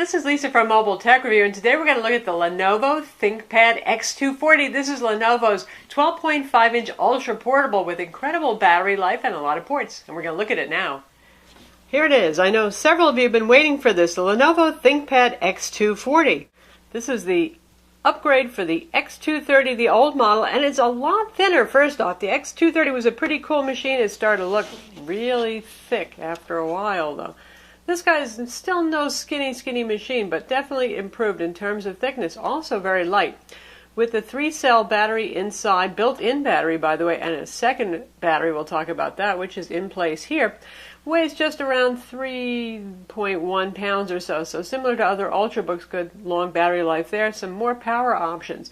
This is Lisa from Mobile Tech Review, and today we're going to look at the Lenovo ThinkPad X240. This is Lenovo's 12.5-inch ultra portable with incredible battery life and a lot of ports, and we're going to look at it now. Here it is. I know several of you have been waiting for this, the Lenovo ThinkPad X240. This is the upgrade for the X230, the old model, and it's a lot thinner. First off, the X230 was a pretty cool machine. It started to look really thick after a while, though. This guy is still no skinny machine, but definitely improved in terms of thickness. Also very light. With the 3-cell battery inside, built-in battery, by the way, and a second battery, we'll talk about that, which is in place here, weighs just around 3.1 pounds or so. So similar to other Ultrabooks, good long battery life there. Some more power options.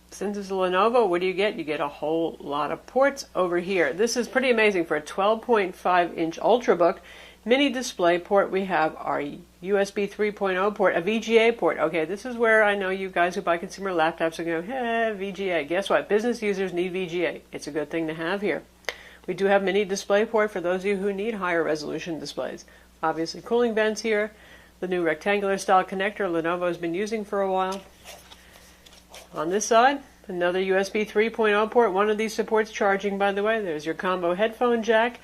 Since it's a Lenovo, what do you get? You get a whole lot of ports over here. This is pretty amazing for a 12.5-inch Ultrabook. Mini display port, we have our USB 3.0 port, a VGA port. Okay, this is where I know you guys who buy consumer laptops are going, hey, VGA. Guess what? Business users need VGA. It's a good thing to have here. We do have mini display port for those of you who need higher resolution displays. Obviously cooling vents here. The new rectangular style connector Lenovo has been using for a while. On this side, another USB 3.0 port. One of these supports charging, by the way. There's your combo headphone jack.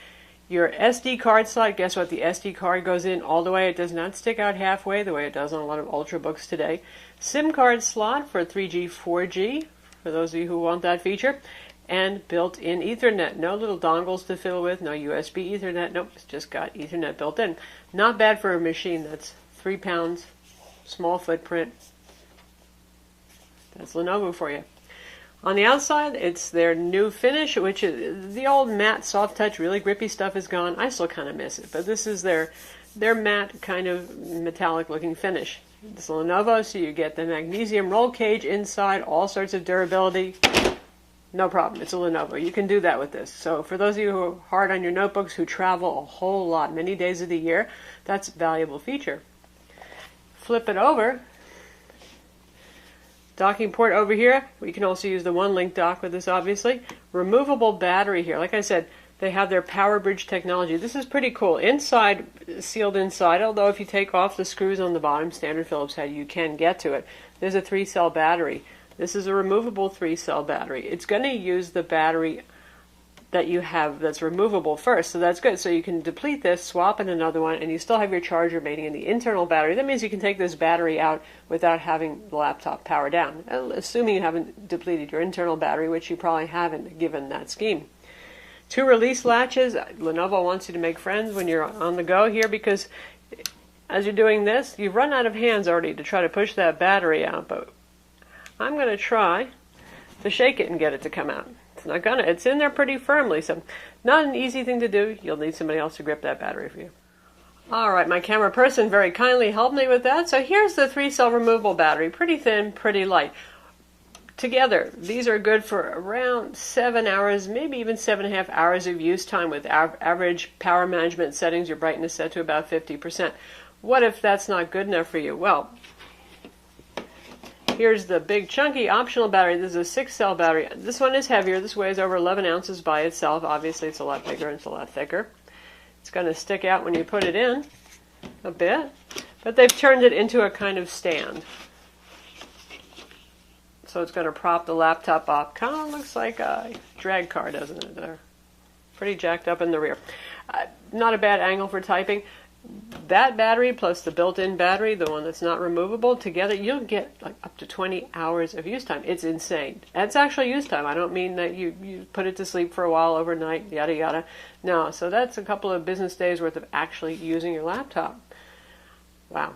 Your SD card slot, guess what? The SD card goes in all the way. It does not stick out halfway the way it does on a lot of Ultrabooks today. SIM card slot for 3G, 4G, for those of you who want that feature. And built-in Ethernet. No little dongles to fiddle with, no USB Ethernet. Nope, it's just got Ethernet built in. Not bad for a machine that's 3 pounds, small footprint. That's Lenovo for you. On the outside, it's their new finish, which is the old matte, soft touch, really grippy stuff is gone. I still kind of miss it, but this is their matte kind of metallic looking finish. It's Lenovo, so you get the magnesium roll cage inside, all sorts of durability. No problem, it's a Lenovo. You can do that with this. So for those of you who are hard on your notebooks, who travel a whole lot, many days of the year, that's a valuable feature. Flip it over. Docking port over here. We can also use the one-link dock with this, obviously. Removable battery here. Like I said, they have their power bridge technology. This is pretty cool. Inside, sealed inside, although if you take off the screws on the bottom, standard Phillips head, you can get to it. There's a 3-cell battery. This is a removable 3-cell battery. It's going to use the battery that you have that's removable first, so that's good. So you can deplete this, swap in another one, and you still have your charger mating in the internal battery. That means you can take this battery out without having the laptop power down, assuming you haven't depleted your internal battery, which you probably haven't given that scheme. 2 release latches. Lenovo wants you to make friends when you're on the go here, because as you're doing this, you've run out of hands already to try to push that battery out, but I'm going to try to shake it and get it to come out. It's in there pretty firmly, so not an easy thing to do. You'll need somebody else to grip that battery for you. Alright, my camera person very kindly helped me with that. So here's the 3-cell removable battery. Pretty thin, pretty light. Together, these are good for around 7 hours, maybe even 7.5 hours of use time with average power management settings, your brightness set to about 50%. What if that's not good enough for you? Well, here's the big chunky optional battery. This is a 6-cell battery. This one is heavier. This weighs over 11 ounces by itself. Obviously, it's a lot bigger and it's a lot thicker. It's going to stick out when you put it in a bit, but they've turned it into a kind of stand. So it's going to prop the laptop up. Kind of looks like a drag car, doesn't it? They're pretty jacked up in the rear. Not a bad angle for typing. That battery plus the built-in battery, the one that's not removable, together you'll get like up to 20 hours of use time. It's insane. That's actually use time. I don't mean that you put it to sleep for a while overnight, yada yada. No, so that's a couple of business days worth of actually using your laptop. Wow.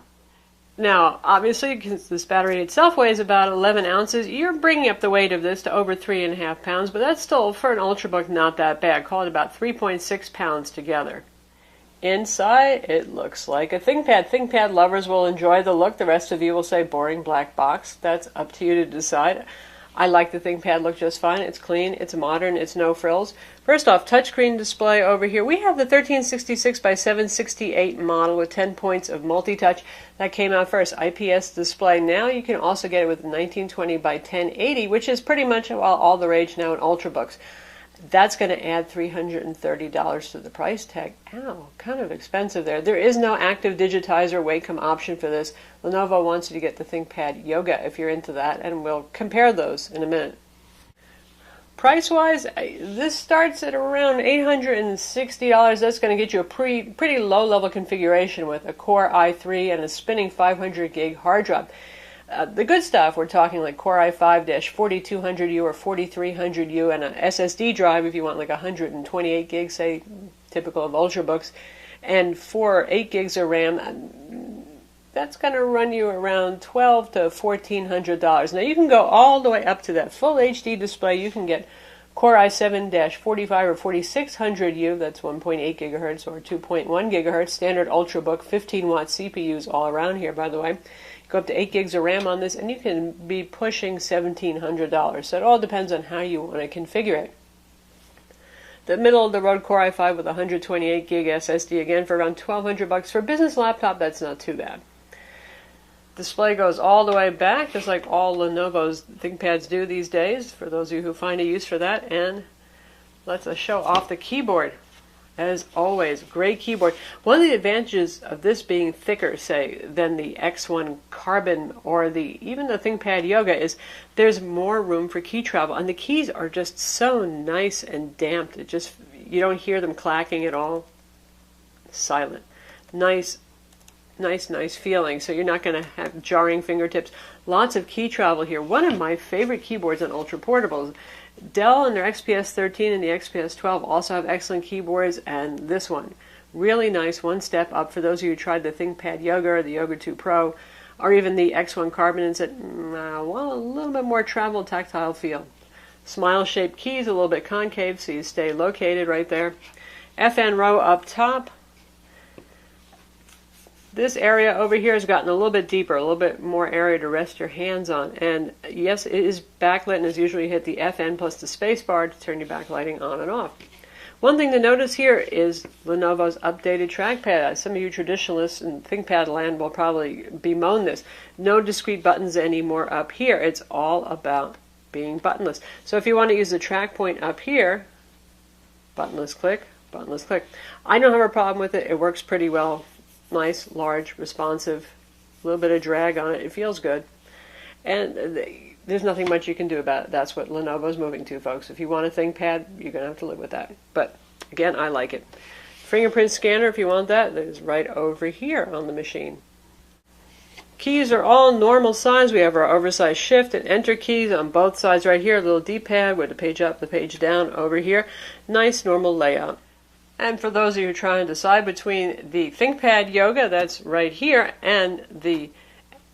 Now, obviously, because this battery itself weighs about 11 ounces, you're bringing up the weight of this to over 3.5 pounds, but that's still, for an Ultrabook, not that bad. Call it about 3.6 pounds together. Inside, it looks like a ThinkPad. ThinkPad lovers will enjoy the look. The rest of you will say boring black box. That's up to you to decide. I like the ThinkPad look just fine. It's clean, it's modern, it's no frills. First off, touchscreen display over here. We have the 1366 by 768 model with 10 points of multi-touch. That came out first, IPS display. Now you can also get it with 1920 by 1080, which is pretty much all the rage now in Ultrabooks. That's going to add $330 to the price tag. Ow, kind of expensive there. There is no active digitizer Wacom option for this. Lenovo wants you to get the ThinkPad Yoga if you're into that, and we'll compare those in a minute. Price-wise, this starts at around $860. That's going to get you a pretty low-level configuration with a Core i3 and a spinning 500 gig hard drive. The good stuff, we're talking like Core i5-4200U or 4300U and an SSD drive if you want like 128 gigs, say, typical of Ultrabooks, and 8 gigs of RAM. That's going to run you around $1,200 to $1,400. Now you can go all the way up to that full HD display. You can get Core i7-45 or 4600U, that's 1.8 gigahertz or 2.1 gigahertz, standard Ultrabook, 15-watt CPUs all around here, by the way. Go up to 8 gigs of RAM on this, and you can be pushing $1,700. So it all depends on how you want to configure it. The middle-of-the-road Core i5 with 128 gig SSD, again for around $1,200. For a business laptop, that's not too bad. Display goes all the way back, just like all Lenovo's ThinkPads do these days, for those of you who find a use for that. And let's show off the keyboard. As always, great keyboard. One of the advantages of this being thicker, say, than the X1 Carbon or even the ThinkPad Yoga is there's more room for key travel, and the keys are just so nice and damped. You don't hear them clacking at all. Silent. Nice feeling, so you're not going to have jarring fingertips. Lots of key travel here. One of my favorite keyboards on Ultra Portables. Dell and their XPS 13 and the XPS 12 also have excellent keyboards, and this one, really nice, one step up for those of you who tried the ThinkPad Yoga or the Yoga 2 Pro, or even the X1 Carbon and said, well, a little bit more travel tactile feel. Smile-shaped keys, a little bit concave, so you stay located right there. FN row up top. This area over here has gotten a little bit deeper, a little bit more area to rest your hands on. And yes, it is backlit, and as usual you hit the FN plus the space bar to turn your backlighting on and off. One thing to notice here is Lenovo's updated trackpad. Some of you traditionalists in ThinkPad land will probably bemoan this. No discrete buttons anymore up here. It's all about being buttonless. So if you want to use the track point up here, buttonless click, buttonless click. I don't have a problem with it. It works pretty well. Nice, large, responsive, a little bit of drag on it. It feels good. And there's nothing much you can do about it. That's what Lenovo's moving to, folks. If you want a ThinkPad, you're going to have to live with that. But, again, I like it. Fingerprint scanner, if you want that, is right over here on the machine. Keys are all normal size. We have our oversized shift and enter keys on both sides right here. A little D-pad with the page up, the page down over here. Nice, normal layout. And for those of you trying to decide between the ThinkPad Yoga, that's right here, and the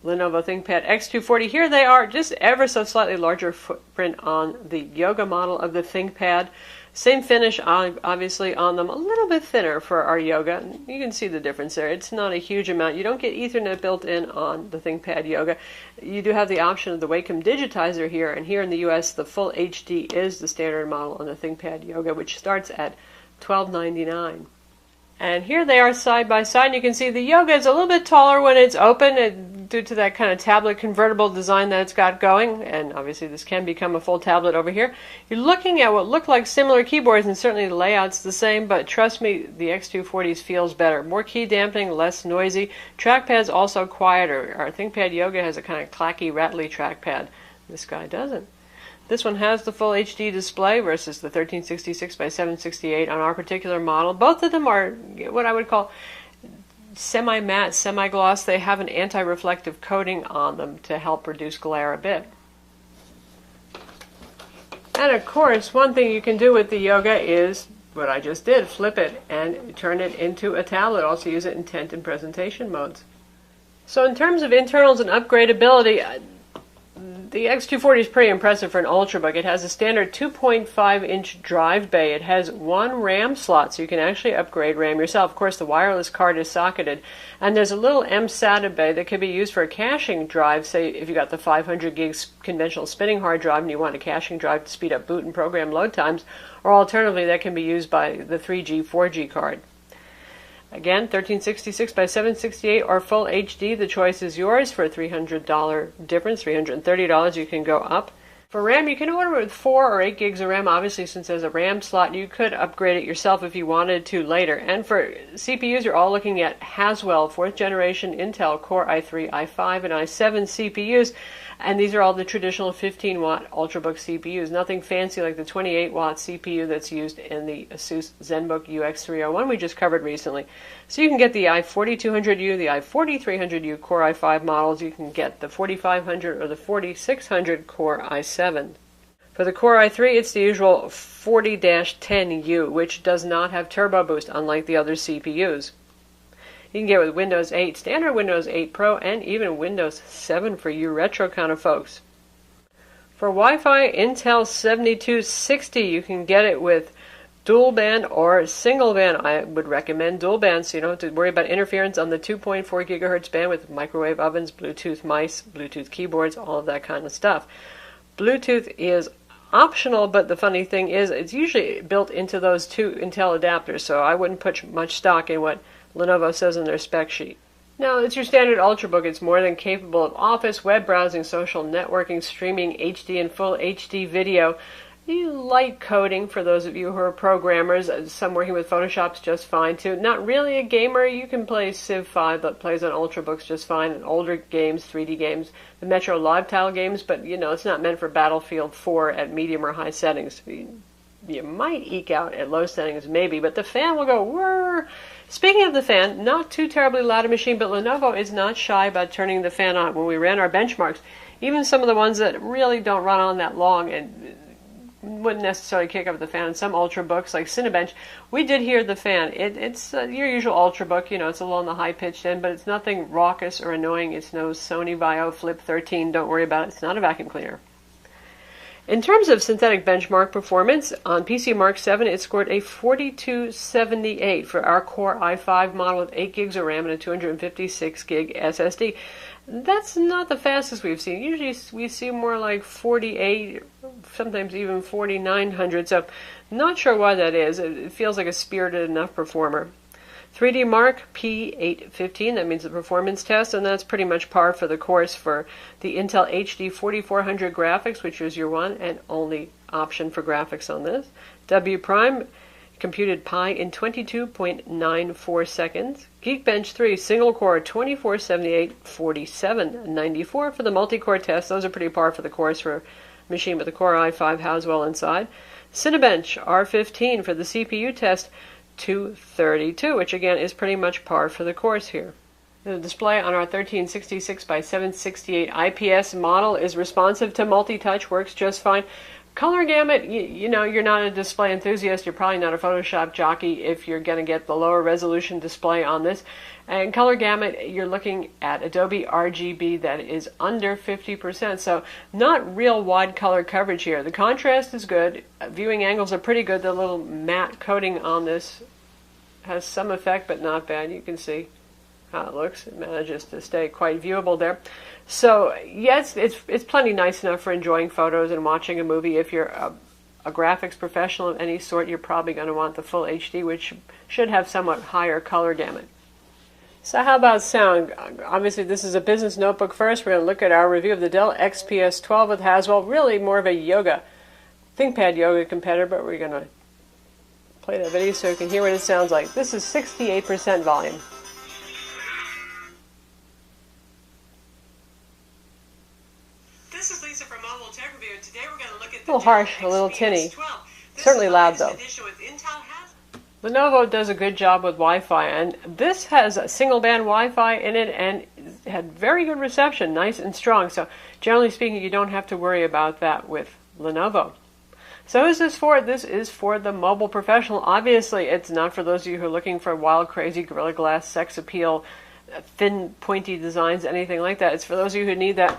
Lenovo ThinkPad X240, here they are, just ever so slightly larger footprint on the Yoga model of the ThinkPad. Same finish, obviously, on them, a little bit thinner for our Yoga. You can see the difference there. It's not a huge amount. You don't get Ethernet built in on the ThinkPad Yoga. You do have the option of the Wacom digitizer here, and here in the US, the full HD is the standard model on the ThinkPad Yoga, which starts at $12.99. And here they are side by side. You can see the Yoga is a little bit taller when it's open due to that kind of tablet convertible design that it's got going. And obviously this can become a full tablet over here. You're looking at what look like similar keyboards, and certainly the layout's the same, but trust me, the X240 feels better. More key dampening, less noisy. Trackpad's also quieter. Our ThinkPad Yoga has a kind of clacky, rattly trackpad. This guy doesn't. This one has the full HD display versus the 1366 by 768 on our particular model. Both of them are what I would call semi-matte, semi-gloss. They have an anti-reflective coating on them to help reduce glare a bit. And of course, one thing you can do with the Yoga is what I just did, flip it and turn it into a tablet. Also use it in tent and presentation modes. So in terms of internals and upgradability, the X240 is pretty impressive for an Ultrabook. It has a standard 2.5-inch drive bay. It has one RAM slot, so you can actually upgrade RAM yourself. Of course, the wireless card is socketed. And there's a little mSATA bay that can be used for a caching drive, say if you got the 500 gigs conventional spinning hard drive and you want a caching drive to speed up boot and program load times, or alternatively, that can be used by the 3G, 4G card. Again, 1366 by 768 or full HD, the choice is yours. For a $300 difference, $330, you can go up. For RAM, you can order it with 4 or 8 gigs of RAM. Obviously, since there's a RAM slot, you could upgrade it yourself if you wanted to later. And for CPUs, you're all looking at Haswell 4th generation Intel Core i3, i5, and i7 CPUs. And these are all the traditional 15-watt Ultrabook CPUs. Nothing fancy like the 28-watt CPU that's used in the Asus ZenBook UX301 we just covered recently. So you can get the i4200U, the i4300U Core i5 models. You can get the 4500 or the 4600 Core i7. For the Core i3, it's the usual 40-10U, which does not have Turbo Boost, unlike the other CPUs. You can get it with Windows 8 Standard, Windows 8 Pro, and even Windows 7 for you retro kind of folks. For Wi-Fi, Intel 7260, you can get it with dual band or single band. I would recommend dual band so you don't have to worry about interference on the 2.4 gigahertz band with microwave ovens, Bluetooth mice, Bluetooth keyboards, all of that kind of stuff. Bluetooth is optional, but the funny thing is it's usually built into those two Intel adapters, so I wouldn't put much stock in what Lenovo says in their spec sheet. Now, it's your standard Ultrabook. It's more than capable of office, web browsing, social networking, streaming, HD and full HD video. Light coding for those of you who are programmers. Some working with Photoshop's just fine too. Not really a gamer. You can play Civ 5 that plays on Ultrabooks just fine, and older games, 3D games, the Metro Live Tile games, but it's not meant for Battlefield 4 at medium or high settings. You might eke out at low settings maybe, but the fan will go whirr. Speaking of the fan, not too terribly loud a machine, but Lenovo is not shy about turning the fan on. When we ran our benchmarks, even some of the ones that really don't run on that long and wouldn't necessarily kick up the fan, some Ultrabooks like Cinebench, we did hear the fan. It's your usual Ultrabook, it's a little on the high-pitched end, but it's nothing raucous or annoying. It's no Sony Vaio Flip 13, don't worry about it. It's not a vacuum cleaner. In terms of synthetic benchmark performance, on PC Mark 7, it scored a 4278 for our Core i5 model with 8 gigs of RAM and a 256 gig SSD. That's not the fastest we've seen. Usually we see more like 48, sometimes even 4900, so not sure why that is. It feels like a spirited enough performer. 3D Mark P815, that means the performance test, and that's pretty much par for the course for the Intel HD 4400 graphics, which is your one and only option for graphics on this. W Prime computed Pi in 22.94 seconds. Geekbench 3 single core 2478 4794 for the multi-core test. Those are pretty par for the course for a machine with a Core i5 Haswell inside. Cinebench R15 for the CPU test 232, which again is pretty much par for the course here. The display on our 1366 by 768 IPS model is responsive to multi-touch, works just fine. Color gamut, you're not a display enthusiast, you're probably not a Photoshop jockey if you're going to get the lower resolution display on this. And color gamut, you're looking at Adobe RGB that is under 50%, so not real wide color coverage here. The contrast is good, viewing angles are pretty good. The little matte coating on this has some effect, but not bad. You can see how it looks. It manages to stay quite viewable there. So yes, it's plenty nice enough for enjoying photos and watching a movie. If you're a graphics professional of any sort, you're probably going to want the full HD, which should have somewhat higher color gamut. So how about sound? Obviously this is a business notebook first. We're going to look at our review of the Dell XPS 12 with Haswell. Really more of a ThinkPad yoga competitor, but we're going to play that video so you can hear what it sounds like. This is 68% volume. This is Lisa from Mobile Tech Review, and today we're going to look at A the little harsh, a little tinny. Certainly loud though. Lenovo does a good job with Wi-Fi, and this has a single band Wi-Fi in it and had very good reception, nice and strong. So generally speaking, you don't have to worry about that with Lenovo. So who's this for? This is for the mobile professional. Obviously, it's not for those of you who are looking for wild, crazy, Gorilla Glass, sex appeal, thin, pointy designs, anything like that. It's for those of you who need that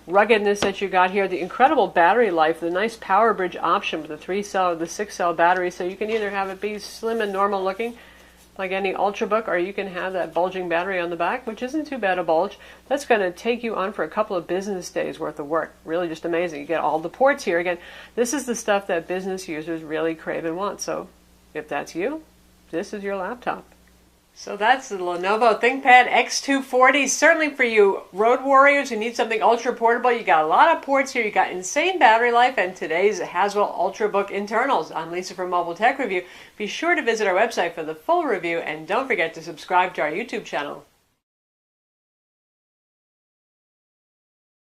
ruggedness that you got here, the incredible battery life, the nice power bridge option with the 3-cell or the 6-cell battery, so you can either have it be slim and normal looking like any Ultrabook, or you can have that bulging battery on the back, which isn't too bad a bulge. That's going to take you on for a couple of business days worth of work. Really just amazing. You get all the ports here. Again, this is the stuff that business users really crave and want, so if that's you, this is your laptop. So that's the Lenovo ThinkPad X240. Certainly for you road warriors who need something ultra portable, you got a lot of ports here. You got insane battery life and today's Haswell Ultrabook internals. I'm Lisa from Mobile Tech Review. Be sure to visit our website for the full review and don't forget to subscribe to our YouTube channel.